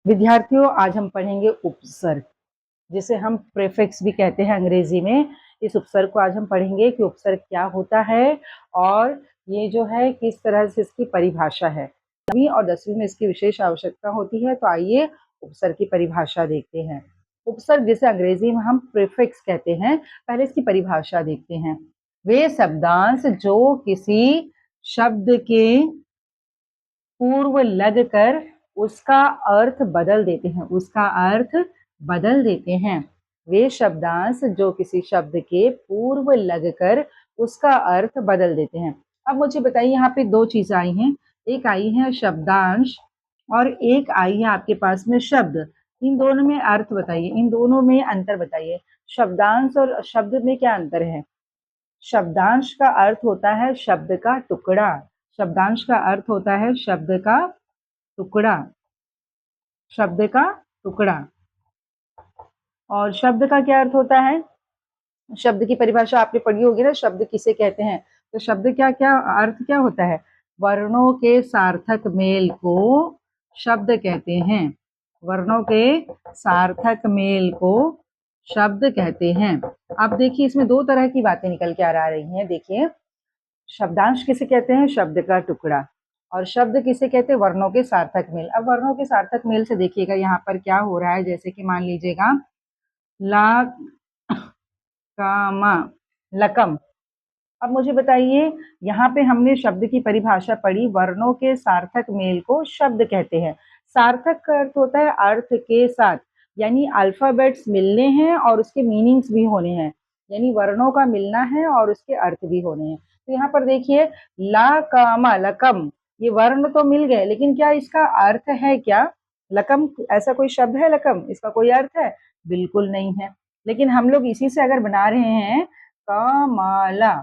विद्यार्थियों, आज हम पढ़ेंगे उपसर्ग, जिसे हम प्रीफिक्स भी कहते हैं अंग्रेजी में। इस उपसर्ग को आज हम पढ़ेंगे कि उपसर्ग क्या होता है और ये जो है किस तरह से इसकी परिभाषा है। 9वीं और 10वीं में इसकी विशेष आवश्यकता होती है। तो आइए उपसर्ग की परिभाषा देखते हैं। उपसर्ग जिसे अंग्रेजी में हम प्रीफिक्स कहते हैं, पहले इसकी परिभाषा देखते हैं। वे शब्दांश जो किसी शब्द के पूर्व लग कर उसका अर्थ बदल देते हैं, उसका अर्थ बदल देते हैं। वे शब्दांश जो किसी शब्द के पूर्व लगकर उसका अर्थ बदल देते हैं। अब मुझे बताइए, यहाँ पे दो चीज आई हैं। एक आई है शब्दांश और एक आई है आपके पास में शब्द। इन दोनों में अर्थ बताइए, इन दोनों में अंतर बताइए। शब्दांश और शब्द में क्या अंतर है? शब्दांश का अर्थ होता है शब्द का टुकड़ा। शब्दांश का अर्थ होता है शब्द का टुकड़ा, शब्द का टुकड़ा। और शब्द का क्या अर्थ होता है? शब्द की परिभाषा आपने पढ़ी होगी ना, शब्द किसे कहते हैं। तो शब्द क्या क्या अर्थ क्या होता है? वर्णों के सार्थक मेल को शब्द कहते हैं। वर्णों के सार्थक मेल को शब्द कहते हैं। अब देखिए, इसमें दो तरह की बातें निकल के आ रही हैं। देखिए, शब्दांश किसे कहते हैं? शब्द का टुकड़ा। और शब्द किसे कहते हैं? वर्णों के सार्थक मेल। अब वर्णों के सार्थक मेल से देखिएगा यहाँ पर क्या हो रहा है। जैसे कि मान लीजिएगा ला कामा लकम। अब मुझे बताइए, यहाँ पे हमने शब्द की परिभाषा पढ़ी, वर्णों के सार्थक मेल को शब्द कहते हैं। सार्थक का अर्थ होता है अर्थ के साथ, यानी अल्फाबेट्स मिलने हैं और उसके मीनिंग्स भी होने हैं, यानी वर्णों का मिलना है और उसके अर्थ भी होने हैं। तो यहाँ पर देखिए, ला कामा लकम, ये वर्ण तो मिल गए, लेकिन क्या इसका अर्थ है क्या? लकम ऐसा कोई शब्द है? लकम इसका कोई अर्थ है? बिल्कुल नहीं है। लेकिन हम लोग इसी से अगर बना रहे हैं कमाला,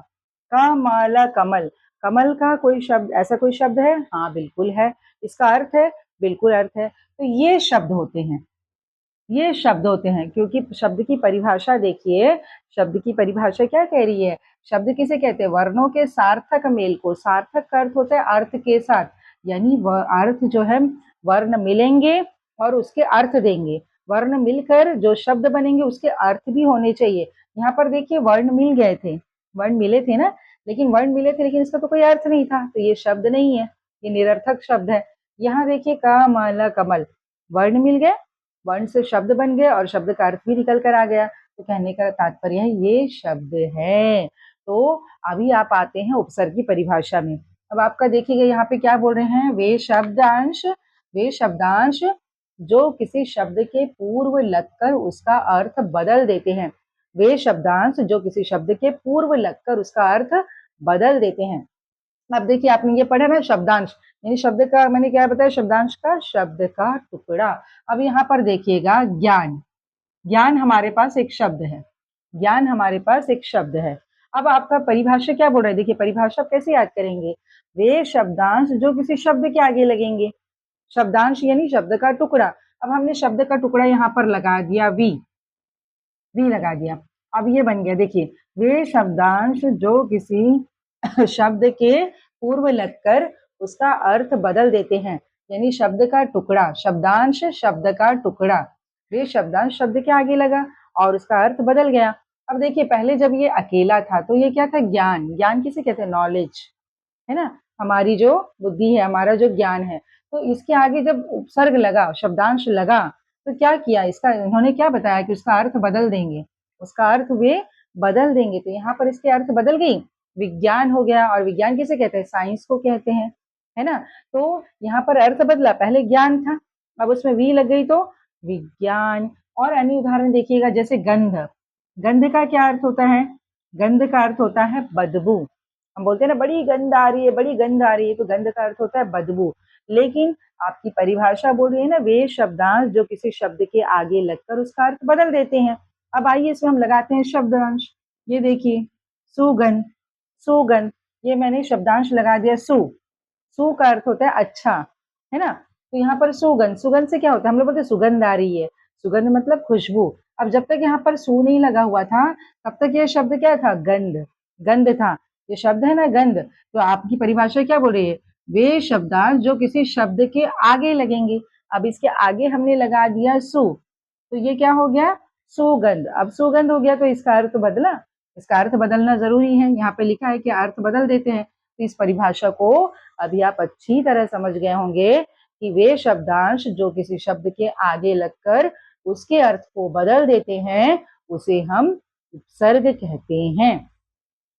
कमाला कमल, कमल का कोई शब्द, ऐसा कोई शब्द है? हाँ बिल्कुल है। इसका अर्थ है? बिल्कुल अर्थ है। तो ये शब्द होते हैं, ये शब्द होते हैं। क्योंकि शब्द की परिभाषा देखिए, शब्द की परिभाषा क्या कह रही है? शब्द किसे कहते हैं? वर्णों के सार्थक मेल को। सार्थक का अर्थ होता है अर्थ के साथ, यानी अर्थ जो है, वर्ण मिलेंगे और उसके अर्थ देंगे। वर्ण मिलकर जो शब्द बनेंगे उसके अर्थ भी होने चाहिए। यहाँ पर देखिए, वर्ण मिल गए थे, वर्ण मिले थे ना, लेकिन वर्ण मिले थे लेकिन इसका तो कोई अर्थ नहीं था, तो ये शब्द नहीं है, ये निरर्थक शब्द है। यहाँ देखिए, कमल कमल, वर्ण मिल गए, वर्ण से शब्द बन गए और शब्द का अर्थ भी निकल कर आ गया। तो कहने का तात्पर्य है ये शब्द है। तो अभी आप आते हैं उपसर्ग की परिभाषा में। अब आपका देखिएगा यहाँ पे क्या बोल रहे हैं? वे शब्दांश, वे शब्दांश जो किसी शब्द के पूर्व लगकर उसका अर्थ बदल देते हैं। वे शब्दांश जो किसी शब्द के पूर्व लगकर उसका अर्थ बदल देते हैं। अब देखिए, आपने ये पढ़ा ना शब्दांश, यानी शब्द का, मैंने क्या बताया? शब्दांश का शब्द का टुकड़ा। अब यहाँ पर देखिएगा ज्ञान, ज्ञान हमारे पास एक शब्द है, ज्ञान हमारे पास एक शब्द है। अब आपका परिभाषा क्या बोल रहा है? देखिए, परिभाषा कैसे याद करेंगे? वे शब्दांश जो किसी शब्द के आगे लगेंगे। शब्दांश यानी शब्द का टुकड़ा। अब हमने शब्द का टुकड़ा यहाँ पर लगा दिया, वी, वी लगा दिया। अब ये बन गया, देखिए, वे शब्दांश जो किसी शब्द के पूर्व लगकर उसका अर्थ बदल देते हैं, यानी शब्द का टुकड़ा, शब्दांश शब्द का टुकड़ा। वे शब्दांश शब्द के आगे लगा और उसका अर्थ बदल गया। अब देखिए, पहले जब ये अकेला था तो ये क्या था? ज्ञान। ज्ञान किसे कहते हैं? नॉलेज, है ना, हमारी जो बुद्धि है, हमारा जो ज्ञान है। तो इसके आगे जब उपसर्ग लगा, शब्दांश लगा, तो क्या किया? इसका इन्होंने क्या बताया कि उसका अर्थ बदल देंगे, उसका अर्थ वे बदल देंगे। तो यहाँ पर इसके अर्थ बदल गई, विज्ञान हो गया। और विज्ञान किसे कहते हैं? साइंस को कहते हैं, है ना। तो यहाँ पर अर्थ बदला, पहले ज्ञान था, अब उसमें वी लग गई तो विज्ञान। और अन्य उदाहरण देखिएगा, जैसे गंध, गंध का क्या अर्थ होता है? गंध का अर्थ होता है बदबू। हम बोलते हैं ना, बड़ी गंध आ रही है, बड़ी गंध आ रही है, तो गंध का अर्थ होता है बदबू। लेकिन आपकी परिभाषा बोल रही है ना, वे शब्दांश जो किसी शब्द के आगे लगकर उसका अर्थ बदल देते हैं। अब आइए इसमें हम लगाते हैं शब्दांश। ये देखिए, सुगंध, सुगंध, ये मैंने शब्दांश लगा दिया सु। सु का अर्थ होता है अच्छा, है ना। तो यहाँ पर सुगंध, सुगंध से क्या होता है? हम लोग बोलते हैं सुगंध आ रही है, सुगंध मतलब खुशबू। अब जब तक यहाँ पर सु नहीं लगा हुआ था, तब तक ये शब्द क्या था? गंध, गंध था। ये शब्द है ना गंध। तो आपकी परिभाषा क्या बोल रही है? वे शब्दांश जो किसी शब्द के आगे लगेंगे। अब इसके आगे हमने लगा दिया सु, तो ये क्या हो गया? सुगंध। अब सुगंध हो गया तो इसका अर्थ बदला, इसका अर्थ बदलना ज़रूरी है। यहाँ पे लिखा है कि अर्थ बदल देते हैं। तो इस परिभाषा को अभी आप अच्छी तरह समझ गए होंगे कि वे शब्दांश जो किसी शब्द के आगे लगकर उसके अर्थ को बदल देते हैं, उसे हम उपसर्ग कहते हैं।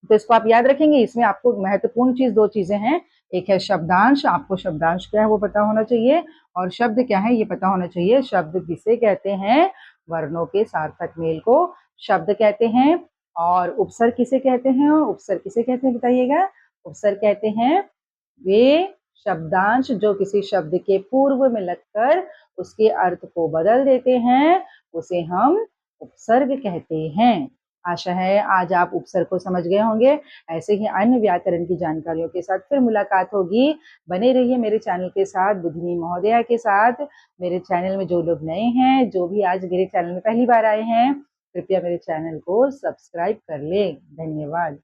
तो इसको आप याद रखेंगे। इसमें आपको महत्वपूर्ण चीज़ 2 चीज़ें हैं। एक है शब्दांश, आपको शब्दांश क्या है वो पता होना चाहिए, और शब्द क्या है ये पता होना चाहिए। शब्द किसे कहते हैं? वर्णों के सार्थक मेल को शब्द कहते हैं। और उपसर्ग किसे कहते हैं? उपसर्ग किसे कहते हैं बताइएगा? उपसर्ग कहते हैं वे शब्दांश जो किसी शब्द के पूर्व में लगकर उसके अर्थ को बदल देते हैं, उसे हम उपसर्ग कहते हैं। आशा है आज आप उपसर्ग को समझ गए होंगे। ऐसे ही अन्य व्याकरण की जानकारियों के साथ फिर मुलाकात होगी। बने रहिए मेरे चैनल के साथ, बुधिनी महोदया के साथ। मेरे चैनल में जो लोग नए हैं, जो भी आज मेरे चैनल में पहली बार आए हैं, कृपया मेरे चैनल को सब्सक्राइब कर लें। धन्यवाद।